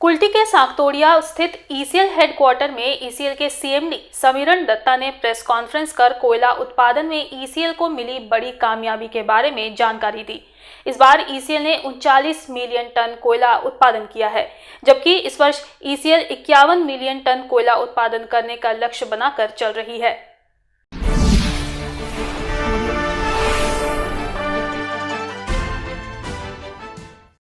कुल्टी के साकतोड़िया स्थित ECL headquarter में ईसीएल के सीएमडी समीरण दत्ता ने प्रेस कॉन्फ्रेंस कर कोयला उत्पादन में ईसीएल को मिली बड़ी कामयाबी के बारे में जानकारी दी। इस बार ईसीएल ने 39 मिलियन टन कोयला उत्पादन किया है, जबकि इस वर्ष ईसीएल 51 मिलियन टन कोयला उत्पादन करने का लक्ष्य बनाकर चल रही है।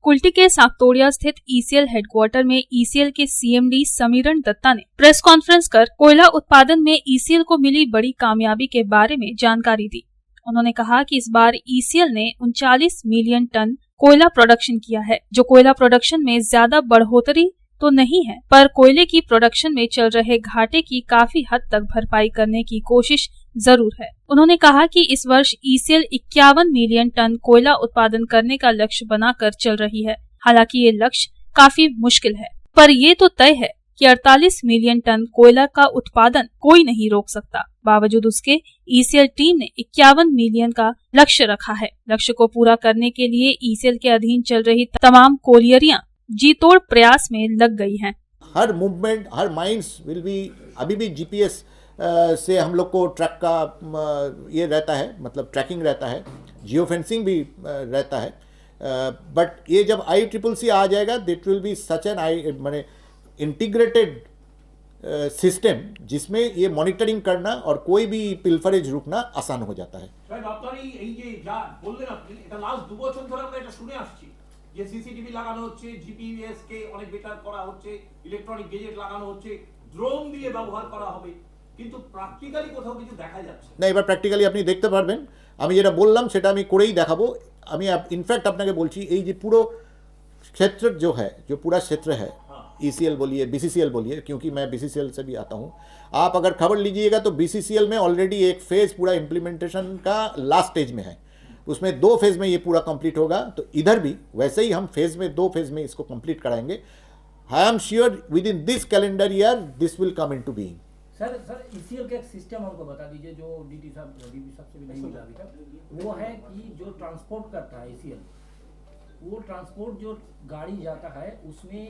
कुल्टी के साकतोड़िया स्थित ईसीएल हेडक्वार्टर में ईसीएल के सीएमडी समीरण दत्ता ने प्रेस कॉन्फ्रेंस कर कोयला उत्पादन में ईसीएल को मिली बड़ी कामयाबी के बारे में जानकारी दी। उन्होंने कहा कि इस बार ईसीएल ने 39 मिलियन टन कोयला प्रोडक्शन किया है, जो कोयला प्रोडक्शन में ज्यादा बढ़ोतरी तो नहीं है, पर कोयले की प्रोडक्शन में चल रहे घाटे की काफी हद तक भरपाई करने की कोशिश जरूर है। उन्होंने कहा कि इस वर्ष ईसीएल 51 मिलियन टन कोयला उत्पादन करने का लक्ष्य बनाकर चल रही है। हालांकि ये लक्ष्य काफी मुश्किल है, पर ये तो तय है कि 48 मिलियन टन कोयला का उत्पादन कोई नहीं रोक सकता। बावजूद उसके ईसीएल टीम ने 51 मिलियन का लक्ष्य रखा है। लक्ष्य को पूरा करने के लिए ईसीएल के अधीन चल रही तमाम कोलियरियां जी तोड़ प्रयास में लग गई हैं। हर मूवमेंट, हर माइंस विल बी, अभी भी जीपीएस से हम लोग को ट्रैक का ये रहता है, मतलब ट्रैकिंग रहता है, जियो फेंसिंग भी रहता है। बट ये जब ICCC आ जाएगा, that will be such an माने इंटीग्रेटेड सिस्टम, जिसमें ये मॉनिटरिंग करना और कोई भी पिलफरेज रुकना आसान हो जाता है। যে সিসিটিভি লাগানো হচ্ছে, জিপিএস কে অনেক বেটার করা হচ্ছে, ইলেকট্রনিক গেজেট লাগানো হচ্ছে, ড্রোন দিয়ে ব্যবহার করা হবে, কিন্তু প্র্যাকটিক্যালি কোথাও কিছু দেখা যাচ্ছে না। এবার প্র্যাকটিক্যালি আপনি দেখতে পারবেন। আমি যেটা বললাম সেটা আমি করেই দেখাবো। আমি इनफैक्ट আপনাকে বলছি, এই যে পুরো क्षेत्र जो है, जो पूरा क्षेत्र है, ECL बोलिए, BCCL बोलिए, क्योंकि मैं BCCL से भी आता हूँ। आप अगर खबर लीजिएगा तो BCCL में ऑलरेडी एक फेज़ पूरा इम्प्लीमेंटेशन का लास्ट स्टेज में है। उसमें 2 फेज़ में ये पूरा कंप्लीट होगा। तो इधर भी वैसे ही हम फेज़ में 2 फेज़ में इसको कंप्लीट कराएंगे। I am sure with in this calendar year this will come into being. Sir ECL का एक सिस्टम हमको बता दीजिए, जो डीटी साहब से भी नहीं मिला अभी तक। वो है कि जो ट्रांसपोर्ट करता है ECL, वो ट्रांसपोर्ट जो गाड़ी जाता है उसमें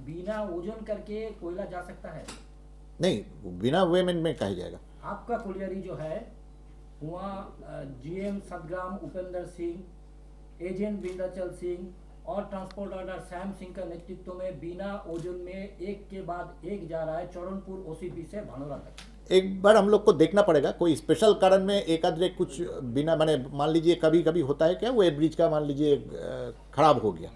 बिना ओजन करके कोयला जा सकता है? नहीं, बिना वेमेंट में कहा जाएगा। आपका कोलियरी जो है वहाँ GM सतग्राम उपेंद्र सिंह, एजेंट विंध्याचल सिंह और ट्रांसपोर्ट ऑर्डर सैम सिंह का नेतृत्व में बिना ओजन में एक के बाद एक जा रहा है, चौरनपुर OCP से भानोरा तक। एक बार हम लोग को देखना पड़ेगा, कोई स्पेशल कारण में एक आधे कुछ बिना माने, मान लीजिए कभी कभी होता है क्या, वो ब्रिज का मान लीजिए खराब हो गया,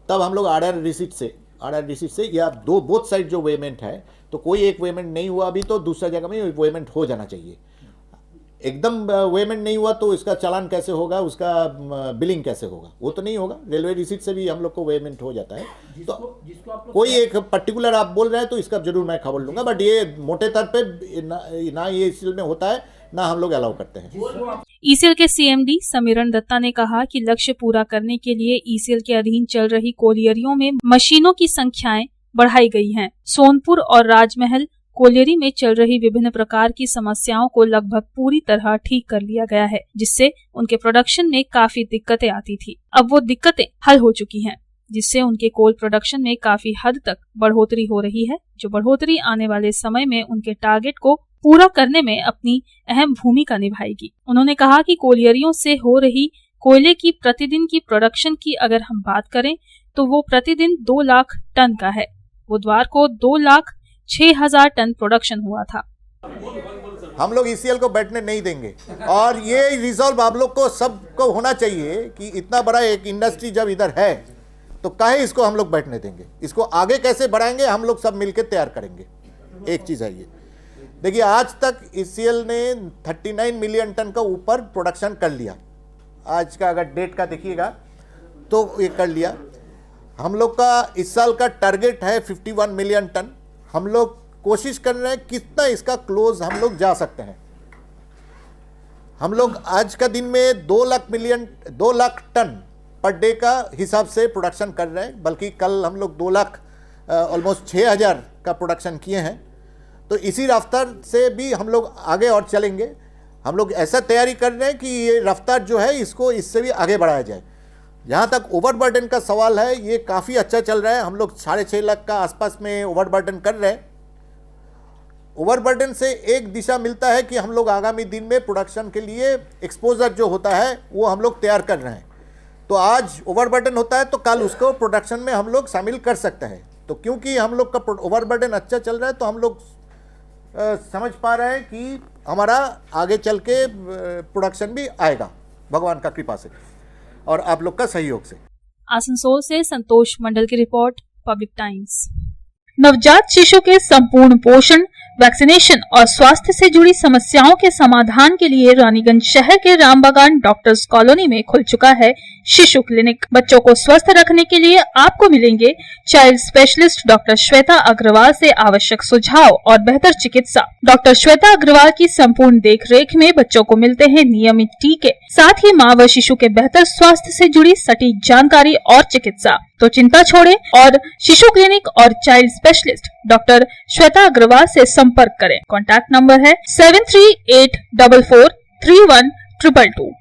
तब हम लोग आर रिसीट से या बोथ साइड जो वेमेंट है, तो कोई एक वेमेंट नहीं हुआ अभी तो दूसरा जगह में वेमेंट हो जाना चाहिए। एकदम वेमेंट नहीं हुआ तो इसका चालान कैसे होगा, उसका बिलिंग कैसे होगा, वो तो नहीं होगा। रेलवे रिसीट से भी हम लोग को वेमेंट हो जाता है। तो कोई एक पर्टिकुलर आप बोल रहे हैं तो इसका जरूर मैं खबर लूंगा, बट ये मोटे तौर पे ना ये ईसीएल में होता है, ना हम लोग अलाउ करते हैं। ईसीएल के सीएमडी समीरण दत्ता ने कहा कि लक्ष्य पूरा करने के लिए ईसीएल के अधीन चल रही कोलियरियों में मशीनों की संख्याएं बढ़ाई गई हैं। सोनपुर और राजमहल कोलियरी में चल रही विभिन्न प्रकार की समस्याओं को लगभग पूरी तरह ठीक कर लिया गया है, जिससे उनके प्रोडक्शन में काफी दिक्कतें आती थी। अब वो दिक्कतें हल हो चुकी हैं, जिससे उनके कोल प्रोडक्शन में काफी हद तक बढ़ोतरी हो रही है, जो बढ़ोतरी आने वाले समय में उनके टारगेट को पूरा करने में अपनी अहम भूमिका निभाएगी। उन्होंने कहा कि कोलियरियों से हो रही कोयले की प्रतिदिन की प्रोडक्शन की अगर हम बात करें तो वो प्रतिदिन 2 लाख टन का है। बुधवार को 2,06,000 टन प्रोडक्शन हुआ था। हम लोग ECL को बैठने नहीं देंगे, और ये रिजॉल्व आप लोग को सबको होना चाहिए कि इतना बड़ा एक इंडस्ट्री जब इधर है तो काहे इसको हम लोग बैठने देंगे, इसको आगे कैसे बढ़ाएंगे हम लोग सब मिलकर तैयार करेंगे। एक चीज़ है ये, देखिए आज तक ECL ने 39 मिलियन टन का ऊपर प्रोडक्शन कर लिया। आज का अगर डेट का देखिएगा तो ये कर लिया। हम लोग का इस साल का टारगेट है 51 मिलियन टन। हम लोग कोशिश कर रहे हैं कितना इसका क्लोज हम लोग जा सकते हैं। हम लोग आज का दिन में 2 लाख टन पर डे का हिसाब से प्रोडक्शन कर रहे हैं, बल्कि कल हम लोग 2 लाख ऑलमोस्ट 6,000 का प्रोडक्शन किए हैं। तो इसी रफ्तार से भी हम लोग आगे और चलेंगे। हम लोग ऐसा तैयारी कर रहे हैं कि ये रफ्तार जो है इसको इससे भी आगे बढ़ाया जाए। जहाँ तक ओवरबर्डन का सवाल है, ये काफ़ी अच्छा चल रहा है। हम लोग 6.5 लाख का आसपास में ओवरबर्डन कर रहे हैं। ओवरबर्डन से एक दिशा मिलता है कि हम लोग आगामी दिन में प्रोडक्शन के लिए एक्सपोजर जो होता है वो हम लोग तैयार कर रहे हैं। तो आज ओवरबर्डन होता है तो कल उसको प्रोडक्शन में हम लोग शामिल कर सकते हैं। तो क्योंकि हम लोग का ओवरबर्डन अच्छा चल रहा है तो हम लोग समझ पा रहे हैं कि हमारा आगे चल के प्रोडक्शन भी आएगा भगवान का कृपा से और आप लोग का सहयोग से। आसनसोल से संतोष मंडल की रिपोर्ट, पब्लिक टाइम्स। नवजात शिशु के संपूर्ण पोषण, वैक्सीनेशन और स्वास्थ्य से जुड़ी समस्याओं के समाधान के लिए रानीगंज शहर के रामबागान डॉक्टर्स कॉलोनी में खुल चुका है शिशु क्लिनिक। बच्चों को स्वस्थ रखने के लिए आपको मिलेंगे child specialist doctor Shweta Agarwal से आवश्यक सुझाव और बेहतर चिकित्सा। डॉक्टर श्वेता अग्रवाल की संपूर्ण देखरेख में बच्चों को मिलते हैं नियमित टीके, साथ ही माँ व शिशु के बेहतर स्वास्थ्य से जुड़ी सटीक जानकारी और चिकित्सा। तो चिंता छोड़ें और शिशु क्लिनिक और child specialist doctor Shweta Agarwal से संपर्क करें। कॉन्टैक्ट नंबर है 7384431222।